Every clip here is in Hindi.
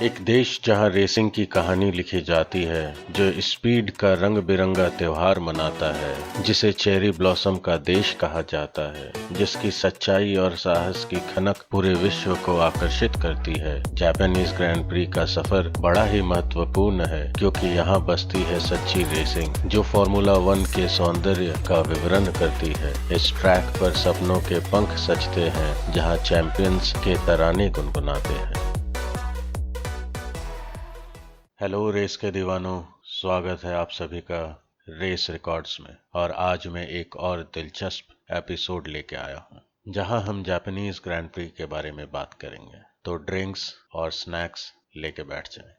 एक देश जहां रेसिंग की कहानी लिखी जाती है, जो स्पीड का रंग बिरंगा त्योहार मनाता है, जिसे चेरी ब्लॉसम का देश कहा जाता है, जिसकी सच्चाई और साहस की खनक पूरे विश्व को आकर्षित करती है। जापानीज ग्रैंड प्री का सफर बड़ा ही महत्वपूर्ण है, क्योंकि यहाँ बसती है सच्ची रेसिंग, जो फार्मूला 1 के सौंदर्य का विवरण करती है। इस ट्रैक पर सपनों के पंख सजते हैं, जहाँ चैंपियंस के तराने गुनगुनाते हैं। हेलो रेस के दीवानों, स्वागत है आप सभी का रेस रिकॉर्ड्स में। और आज मैं एक और दिलचस्प एपिसोड लेके आया हूँ, जहाँ हम जापानीज ग्रैंड प्री के बारे में बात करेंगे। तो ड्रिंक्स और स्नैक्स लेके बैठ जाएं।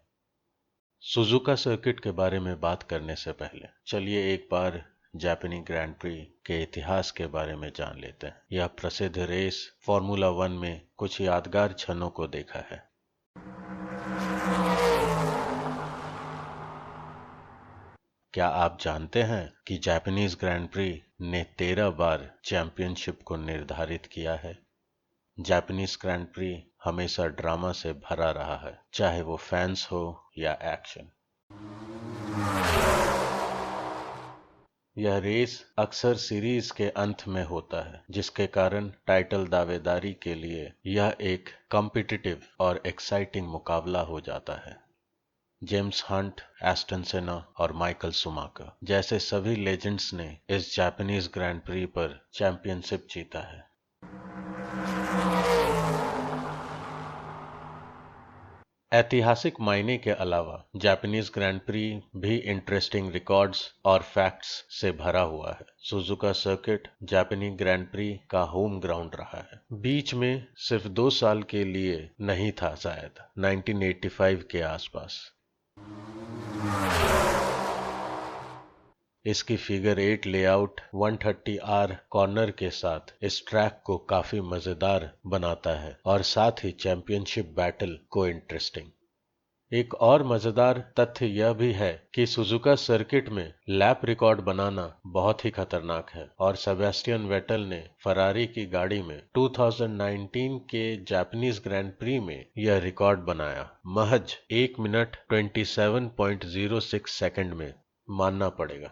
सुजुका सर्किट के बारे में बात करने से पहले चलिए एक बार जापानी ग्रैंड प्री के इतिहास के बारे में जान लेते हैं। यह प्रसिद्ध रेस फार्मूला 1 में कुछ यादगार क्षणों को देखा है। क्या आप जानते हैं कि जापानीज ग्रैंड प्री ने 13 बार चैंपियनशिप को निर्धारित किया है? जापानीज ग्रैंड प्री हमेशा ड्रामा से भरा रहा है, चाहे वो फैंस हो या एक्शन। यह रेस अक्सर सीरीज के अंत में होता है, जिसके कारण टाइटल दावेदारी के लिए यह एक कॉम्पिटिटिव और एक्साइटिंग मुकाबला हो जाता है। जेम्स हंट, एस्टन सेना और माइकल शुमाकर जैसे सभी लेजेंड्स ने इस जापानीज ग्रैंड प्री पर चैंपियनशिप जीता है। ऐतिहासिक मायने के अलावा जापानीज ग्रैंड प्री भी इंटरेस्टिंग रिकॉर्ड्स और फैक्ट्स से भरा हुआ है। सुजुका सर्किट जापानी ग्रैंड प्री का होम ग्राउंड रहा है। बीच में सिर्फ 2 साल के लिए नहीं था, शायद 1985 के आसपास। इसकी फिगर 8 लेआउट 130R कॉर्नर के साथ इस ट्रैक को काफी मजेदार बनाता है और साथ ही चैंपियनशिप बैटल को इंटरेस्टिंग। एक और मजेदार तथ्य यह भी है कि सुजुका सर्किट में लैप रिकॉर्ड बनाना बहुत ही खतरनाक है, और सेबेस्टियन वेटल ने फरारी की गाड़ी में 2019 के जापानीज ग्रैंड प्री में यह रिकॉर्ड बनाया, महज 1 मिनट 27.06 सेकंड में, मानना पड़ेगा।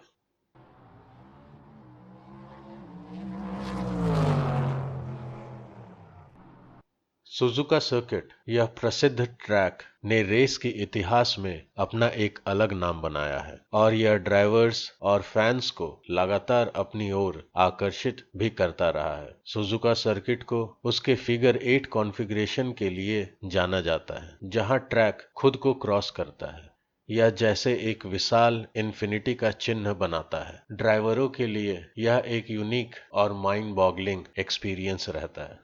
सुजुका सर्किट, यह प्रसिद्ध ट्रैक ने रेस के इतिहास में अपना एक अलग नाम बनाया है, और यह ड्राइवर्स और फैंस को लगातार अपनी ओर आकर्षित भी करता रहा है। सुजुका सर्किट को उसके फिगर 8 कॉन्फ़िगरेशन के लिए जाना जाता है, जहां ट्रैक खुद को क्रॉस करता है। यह जैसे एक विशाल इन्फिनिटी का चिन्ह बनाता है। ड्राइवरों के लिए यह एक यूनिक और माइंड बॉगलिंग एक्सपीरियंस रहता है।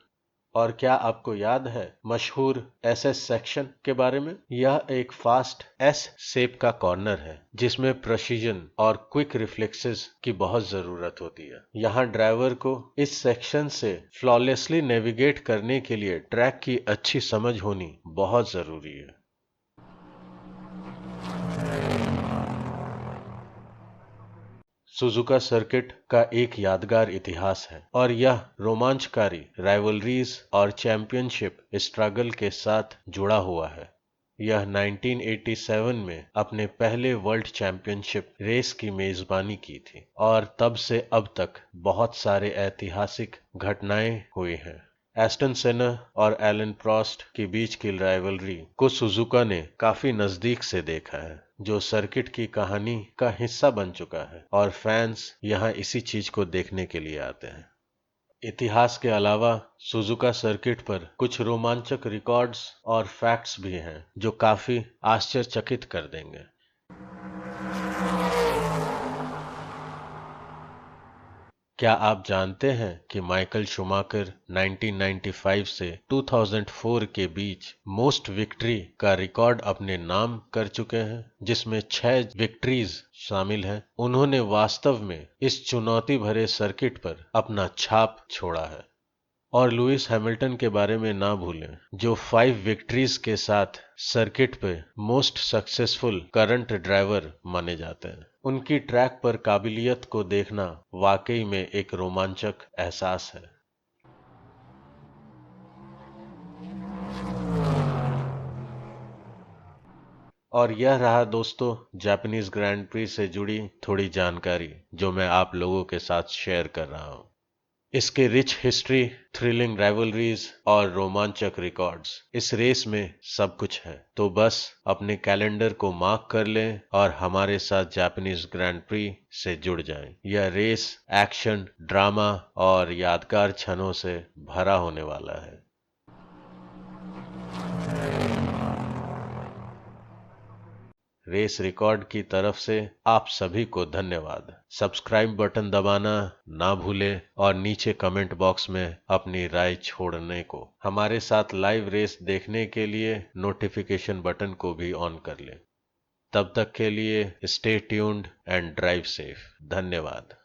और क्या आपको याद है मशहूर एसएस सेक्शन के बारे में? यह एक फास्ट एस शेप का कॉर्नर है, जिसमें प्रिसीजन और क्विक रिफ्लेक्सेस की बहुत जरूरत होती है। यहाँ ड्राइवर को इस सेक्शन से फ्लॉलेसली नेविगेट करने के लिए ट्रैक की अच्छी समझ होनी बहुत जरूरी है। सुजुका सर्किट का एक यादगार इतिहास है, और यह रोमांचकारी राइवलरीज और चैंपियनशिप स्ट्रगल के साथ जुड़ा हुआ है। यह 1987 में अपने पहले वर्ल्ड चैंपियनशिप रेस की मेजबानी की थी, और तब से अब तक बहुत सारे ऐतिहासिक घटनाएं हुई हैं। एस्टन सेना और एलन प्रोस्ट के बीच की राइवलरी को सुजुका ने काफी नजदीक से देखा है, जो सर्किट की कहानी का हिस्सा बन चुका है, और फैंस यहाँ इसी चीज को देखने के लिए आते हैं। इतिहास के अलावा सुजुका सर्किट पर कुछ रोमांचक रिकॉर्ड्स और फैक्ट्स भी हैं, जो काफी आश्चर्यचकित कर देंगे। क्या आप जानते हैं कि माइकल शुमाकर 1995 से 2004 के बीच मोस्ट विक्ट्री का रिकॉर्ड अपने नाम कर चुके हैं, जिसमें 6 विक्ट्रीज शामिल हैं। उन्होंने वास्तव में इस चुनौती भरे सर्किट पर अपना छाप छोड़ा है। और लुइस हैमिल्टन के बारे में ना भूलें, जो 5 विक्ट्रीज के साथ सर्किट पे मोस्ट सक्सेसफुल करंट ड्राइवर माने जाते हैं। उनकी ट्रैक पर काबिलियत को देखना वाकई में एक रोमांचक एहसास है। और यह रहा दोस्तों जापानीज ग्रैंड प्री से जुड़ी थोड़ी जानकारी जो मैं आप लोगों के साथ शेयर कर रहा हूँ। इसके रिच हिस्ट्री, थ्रिलिंग राइवलरीज और रोमांचक रिकॉर्ड्स, इस रेस में सब कुछ है। तो बस अपने कैलेंडर को मार्क कर लें और हमारे साथ जापानीज ग्रैंड प्री से जुड़ जाएं। यह रेस एक्शन, ड्रामा और यादगार क्षणों से भरा होने वाला है। रेस रिकॉर्ड की तरफ से आप सभी को धन्यवाद। सब्सक्राइब बटन दबाना ना भूलें और नीचे कमेंट बॉक्स में अपनी राय छोड़ने को। हमारे साथ लाइव रेस देखने के लिए नोटिफिकेशन बटन को भी ऑन कर लें। तब तक के लिए stay tuned and drive safe. धन्यवाद।